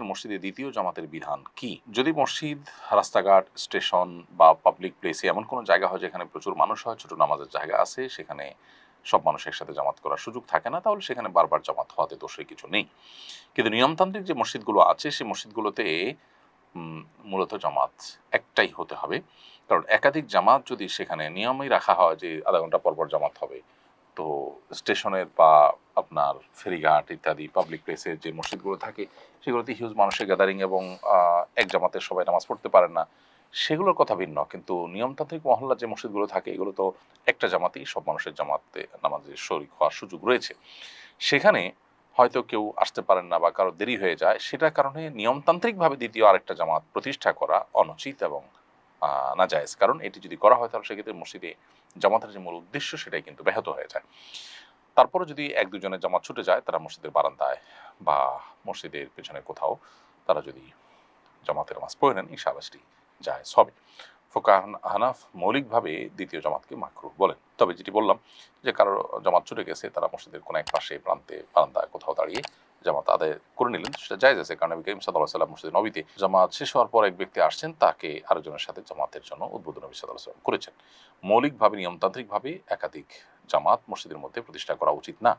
মসজিদে দ্বিতীয় জামাতের বিধান কি? যদি মসজিদ, রাস্তাঘাট, স্টেশন বা পাবলিক প্লেসে এমন কোনো জায়গা হয় যেখানে প্রচুর মানুষ হয়, ছোট নামাজের জায়গা আছে, সেখানে সব মানুষ একসাথে জামাত করার সুযোগ থাকে না, তাহলে সেখানে বারবার জামাত হওয়াতে দোষের কিছু নেই। কিন্তু নিয়মতান্ত্রিক যে মসজিদগুলো আছে, সেই মসজিদগুলোতে উম মূলত জামাত একটাই হতে হবে। কারণ একাধিক জামাত যদি সেখানে নিয়মই রাখা হয় যে ০.৫ ঘন্টা পর, পর জামাত হবে, তো স্টেশনের বা আপনার ফেরিঘাট ইত্যাদি পাবলিক প্লেসের যে মসজিদগুলো থাকে সেগুলোতে হিউজ মানুষের গ্যাদারিং এবং এক জামাতে সবাই নামাজ পড়তে পারেন না, সেগুলোর কথা ভিন্ন। কিন্তু নিয়মতান্ত্রিক মহল্লার যে মসজিদগুলো থাকে এগুলো তো একটা জামাতেই সব মানুষের জামাতে নামাজে শরিক হওয়ার সুযোগ রয়েছে। সেখানে হয়তো কেউ আসতে পারেন না বা কারো দেরি হয়ে যায়, সেটার কারণে নিয়মতান্ত্রিকভাবে দ্বিতীয় আরেকটা জামাত প্রতিষ্ঠা করা অনুচিত এবং নাজায়েজ। কারণ এটি যদি করা হয় তাহলে সেক্ষেত্রে মসজিদে জামাতের যে মূল উদ্দেশ্য সেটাই কিন্তু ব্যাহত হয়ে যায়। তারপরে যদি ১-২ জনের জামাত ছুটে যায়, তারা মসজিদের বারান্দায় বা মসজিদের পেছনে কোথাও তারা যদি জামাতের নামাজ পড়ে নেন, ইনশাআল্লাহ সেটি জায়েজ হবে। ফোকাহ হানাফ মৌলিকভাবে দ্বিতীয় জামাতকে মাকরুহ বলেন। তবে যেটি বললাম যে কারো জামাত ছুটে গেছে, তারা মসজিদের কোনো এক পাশে প্রান্তে বারান্দায় কোথাও দাঁড়িয়ে জামাত আদায় করে নিলেন, সেটা জায়েজ আছে। কারণ নবী করিম সাল্লাল্লাহু আলাইহি ওয়াসাল্লাম মসজিদে নবীতে জামাত শেষ হওয়ার পর এক ব্যক্তি আসছেন, তাকে আরেকজনের সাথে জামাতের জন্য উদ্বোধন নবী সাল্লাল্লাহু আলাইহি ওয়াসাল্লাম করেছেন। মৌলিকভাবে নিয়মতান্ত্রিকভাবে একাধিক জামাত মসজিদের মধ্যে প্রতিষ্ঠা করা উচিত না।